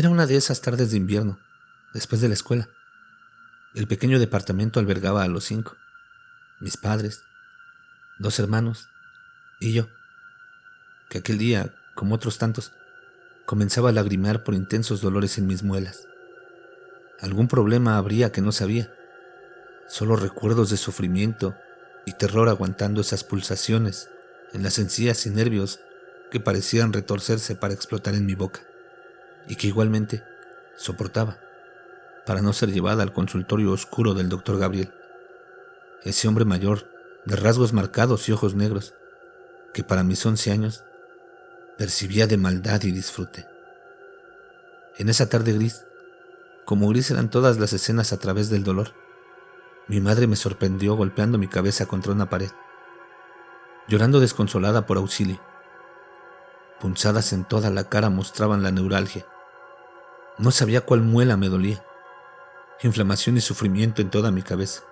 Era una de esas tardes de invierno, después de la escuela. El pequeño departamento albergaba a los 5, mis padres, 2 hermanos y yo, que aquel día, como otros tantos, comenzaba a lagrimear por intensos dolores en mis muelas. Algún problema habría que no sabía, solo recuerdos de sufrimiento y terror aguantando esas pulsaciones en las encías y nervios que parecían retorcerse para explotar en mi boca, y que igualmente soportaba para no ser llevada al consultorio oscuro del doctor Gabriel, ese hombre mayor, de rasgos marcados y ojos negros, que para mis 11 años percibía de maldad y disfrute. En esa tarde gris, como gris eran todas las escenas a través del dolor, mi madre me sorprendió golpeando mi cabeza contra una pared, llorando desconsolada por auxilio. Punzadas en toda la cara mostraban la neuralgia. No sabía cuál muela me dolía. Inflamación y sufrimiento en toda mi cabeza.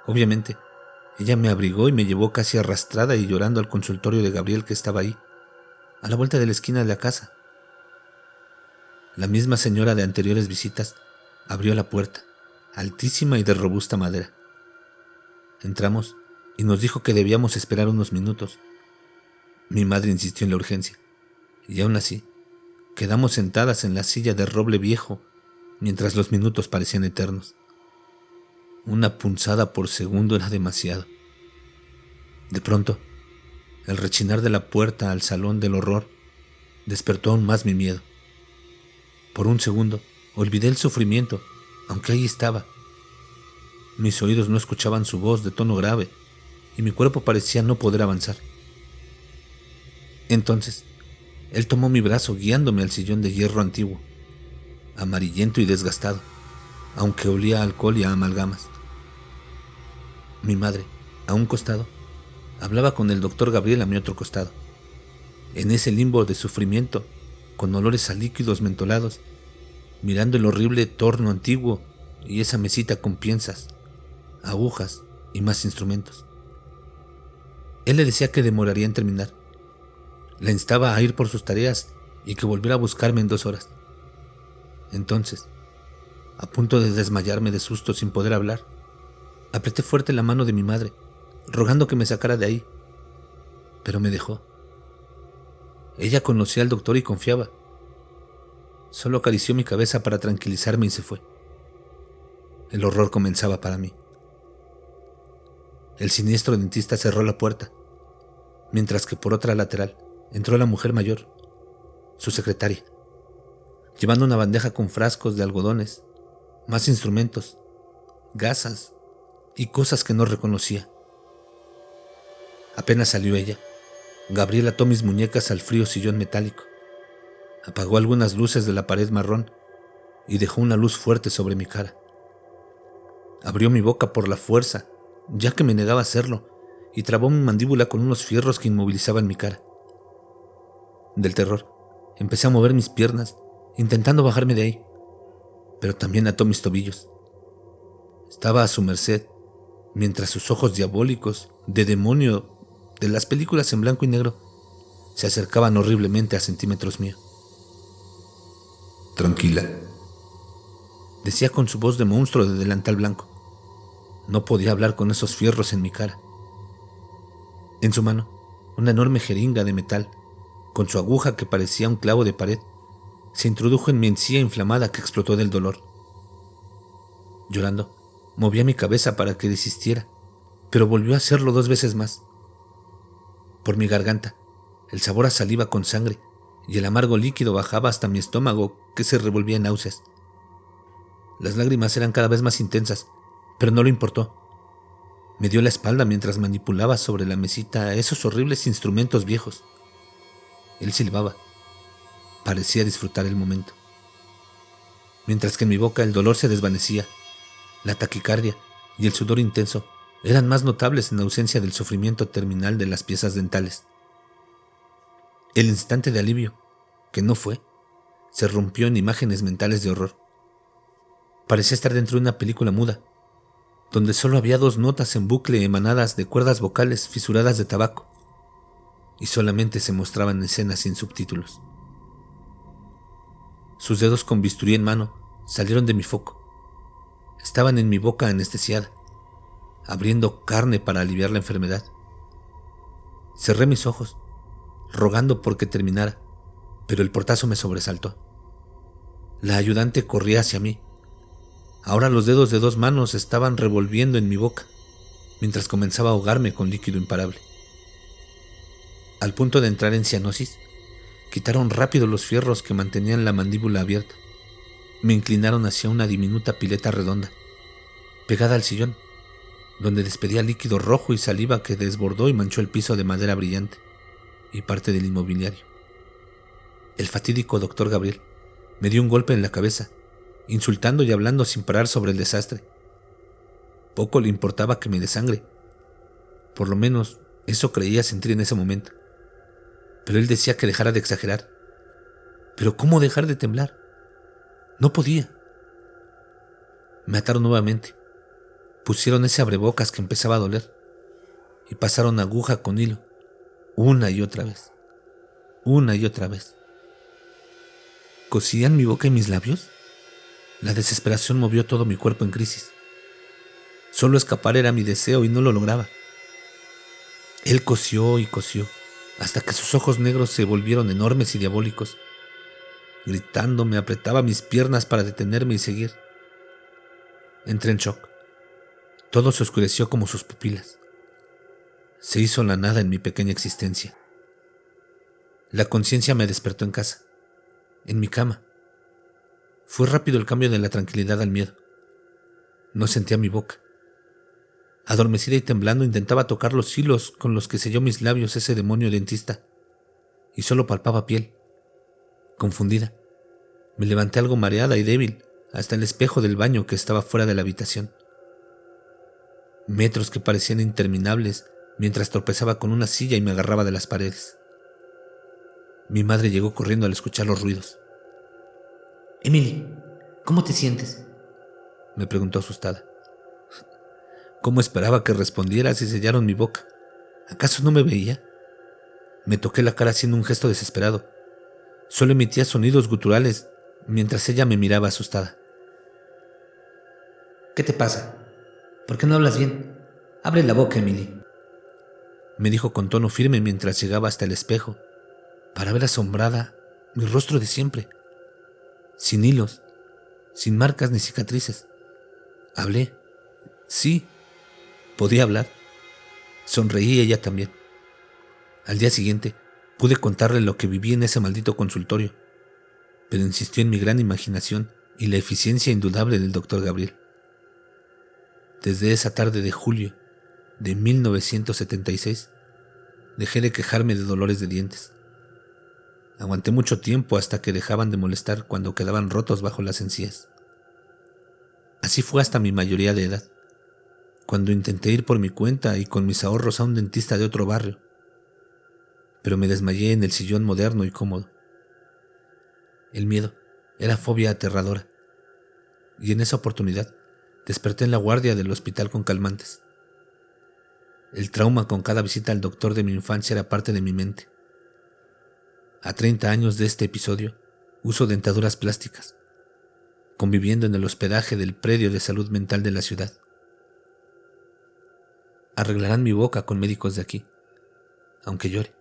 Obviamente, ella me abrigó y me llevó casi arrastrada y llorando al consultorio de Gabriel, que estaba ahí, a la vuelta de la esquina de la casa. La misma señora de anteriores visitas abrió la puerta, altísima y de robusta madera. Entramos y nos dijo que debíamos esperar unos minutos. Mi madre insistió en la urgencia, y aún así, quedamos sentadas en la silla de roble viejo mientras los minutos parecían eternos. Una punzada por segundo era demasiado. De pronto, el rechinar de la puerta al salón del horror despertó aún más mi miedo. Por un segundo, olvidé el sufrimiento, aunque ahí estaba. Mis oídos no escuchaban su voz de tono grave y mi cuerpo parecía no poder avanzar. Entonces, él tomó mi brazo guiándome al sillón de hierro antiguo, amarillento y desgastado, aunque olía a alcohol y a amalgamas. Mi madre, a un costado, hablaba con el doctor Gabriel a mi otro costado. En ese limbo de sufrimiento, con olores a líquidos mentolados, mirando el horrible torno antiguo y esa mesita con pienzas, agujas y más instrumentos. Él le decía que demoraría en terminar. La instaba a ir por sus tareas y que volviera a buscarme en 2 horas. Entonces, a punto de desmayarme de susto sin poder hablar, apreté fuerte la mano de mi madre, rogando que me sacara de ahí, pero me dejó. Ella conocía al doctor y confiaba. Solo acarició mi cabeza para tranquilizarme y se fue. El horror comenzaba para mí. El siniestro dentista cerró la puerta, mientras que por otra lateral entró la mujer mayor, su secretaria, llevando una bandeja con frascos de algodones, más instrumentos, gasas y cosas que no reconocía. Apenas salió ella, Gabriel ató mis muñecas al frío sillón metálico, apagó algunas luces de la pared marrón y dejó una luz fuerte sobre mi cara. Abrió mi boca por la fuerza, ya que me negaba a hacerlo, y trabó mi mandíbula con unos fierros que inmovilizaban mi cara. Del terror, empecé a mover mis piernas, intentando bajarme de ahí, pero también ató mis tobillos. Estaba a su merced, mientras sus ojos diabólicos, de demonio, de las películas en blanco y negro, se acercaban horriblemente a centímetros mío. Tranquila, decía con su voz de monstruo de delantal blanco. No podía hablar con esos fierros en mi cara. En su mano, una enorme jeringa de metal, con su aguja que parecía un clavo de pared, se introdujo en mi encía inflamada que explotó del dolor. Llorando, movía mi cabeza para que desistiera, pero volvió a hacerlo 2 veces más. Por mi garganta, el sabor a saliva con sangre y el amargo líquido bajaba hasta mi estómago, que se revolvía en náuseas. Las lágrimas eran cada vez más intensas, pero no le importó. Me dio la espalda mientras manipulaba sobre la mesita esos horribles instrumentos viejos. Él silbaba. Parecía disfrutar el momento. Mientras que en mi boca el dolor se desvanecía, la taquicardia y el sudor intenso eran más notables en ausencia del sufrimiento terminal de las piezas dentales. El instante de alivio, que no fue, se rompió en imágenes mentales de horror. Parecía estar dentro de una película muda, donde solo había 2 notas en bucle emanadas de cuerdas vocales fisuradas de tabaco, y solamente se mostraban escenas sin subtítulos. Sus dedos con bisturí en mano salieron de mi foco. Estaban en mi boca anestesiada, abriendo carne para aliviar la enfermedad. Cerré mis ojos, rogando por que terminara, pero el portazo me sobresaltó. La ayudante corría hacia mí. Ahora los dedos de 2 manos estaban revolviendo en mi boca, mientras comenzaba a ahogarme con líquido imparable. Al punto de entrar en cianosis, quitaron rápido los fierros que mantenían la mandíbula abierta. Me inclinaron hacia una diminuta pileta redonda, pegada al sillón, donde despedía líquido rojo y saliva que desbordó y manchó el piso de madera brillante y parte del inmobiliario. El fatídico doctor Gabriel me dio un golpe en la cabeza, insultando y hablando sin parar sobre el desastre. Poco le importaba que me desangre. Por lo menos eso creía sentir en ese momento. Pero él decía que dejara de exagerar. Pero ¿cómo dejar de temblar? No podía. Me ataron nuevamente. Pusieron ese abrebocas que empezaba a doler y pasaron aguja con hilo, una y otra vez, una y otra vez. ¿Cosían mi boca y mis labios? La desesperación movió todo mi cuerpo en crisis. Solo escapar era mi deseo y no lo lograba. Él cosió y cosió, hasta que sus ojos negros se volvieron enormes y diabólicos. Gritando, me apretaba mis piernas para detenerme y seguir. Entré en shock. Todo se oscureció como sus pupilas. Se hizo la nada en mi pequeña existencia. La conciencia me despertó en casa, en mi cama. Fue rápido el cambio de la tranquilidad al miedo. No sentía mi boca. Adormecida y temblando intentaba tocar los hilos con los que selló mis labios ese demonio dentista, y solo palpaba piel. Confundida, me levanté algo mareada y débil hasta el espejo del baño que estaba fuera de la habitación. Metros que parecían interminables mientras tropezaba con una silla y me agarraba de las paredes. Mi madre llegó corriendo al escuchar los ruidos. Emily, ¿cómo te sientes? Me preguntó asustada. ¿Cómo esperaba que respondiera si sellaron mi boca? ¿Acaso no me veía? Me toqué la cara haciendo un gesto desesperado. Solo emitía sonidos guturales mientras ella me miraba asustada. ¿Qué te pasa? ¿Por qué no hablas bien? Abre la boca, Emily, me dijo con tono firme mientras llegaba hasta el espejo para ver asombrada mi rostro de siempre, sin hilos, sin marcas ni cicatrices. Hablé. Sí, podía hablar. Sonreí ella también. Al día siguiente pude contarle lo que viví en ese maldito consultorio, pero insistió en mi gran imaginación y la eficiencia indudable del doctor Gabriel. Desde esa tarde de julio de 1976, dejé de quejarme de dolores de dientes. Aguanté mucho tiempo hasta que dejaban de molestar cuando quedaban rotos bajo las encías. Así fue hasta mi mayoría de edad, cuando intenté ir por mi cuenta y con mis ahorros a un dentista de otro barrio, pero me desmayé en el sillón moderno y cómodo. El miedo era fobia aterradora, y en esa oportunidad desperté en la guardia del hospital con calmantes. El trauma con cada visita al doctor de mi infancia era parte de mi mente. A 30 años de este episodio, uso dentaduras plásticas, conviviendo en el hospedaje del predio de salud mental de la ciudad. Arreglarán mi boca con médicos de aquí, aunque llore.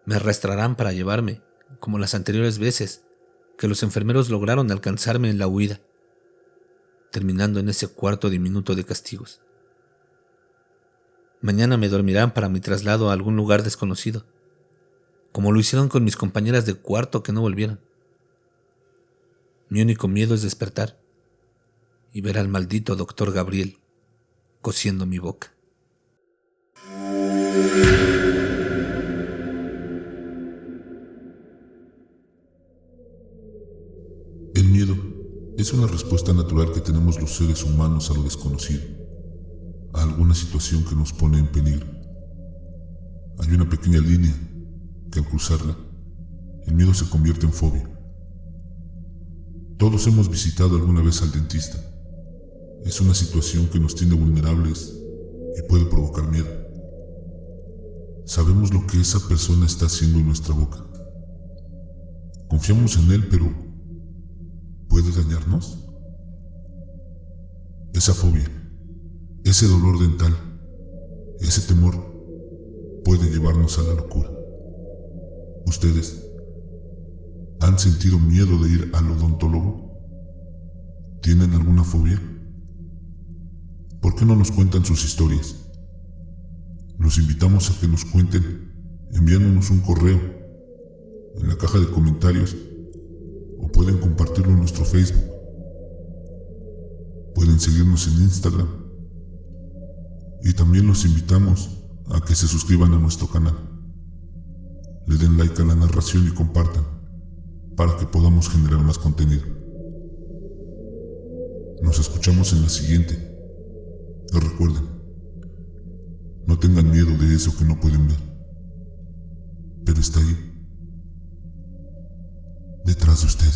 Me arrastrarán para llevarme, como las anteriores veces que los enfermeros lograron alcanzarme en la huida, terminando en ese cuarto diminuto de castigos. Mañana me dormirán para mi traslado a algún lugar desconocido, como lo hicieron con mis compañeras de cuarto que no volvieron. Mi único miedo es despertar y ver al maldito doctor Gabriel cosiendo mi boca. El miedo es una respuesta natural que tenemos los seres humanos a lo desconocido, a alguna situación que nos pone en peligro. Hay una pequeña línea que al cruzarla, el miedo se convierte en fobia. Todos hemos visitado alguna vez al dentista. Es una situación que nos tiene vulnerables y puede provocar miedo. Sabemos lo que esa persona está haciendo en nuestra boca. Confiamos en él, pero puede dañarnos? Esa fobia, ese dolor dental, ese temor puede llevarnos a la locura. ¿Ustedes han sentido miedo de ir al odontólogo? ¿Tienen alguna fobia? ¿Por qué no nos cuentan sus historias? Los invitamos a que nos cuenten enviándonos un correo en la caja de comentarios o pueden compartirlo en nuestro Facebook. Pueden seguirnos en Instagram y también los invitamos a que se suscriban a nuestro canal. Le den like a la narración y compartan para que podamos generar más contenido. Nos escuchamos en la siguiente. Y recuerden, no tengan miedo de eso que no pueden ver, pero está ahí, detrás de ustedes.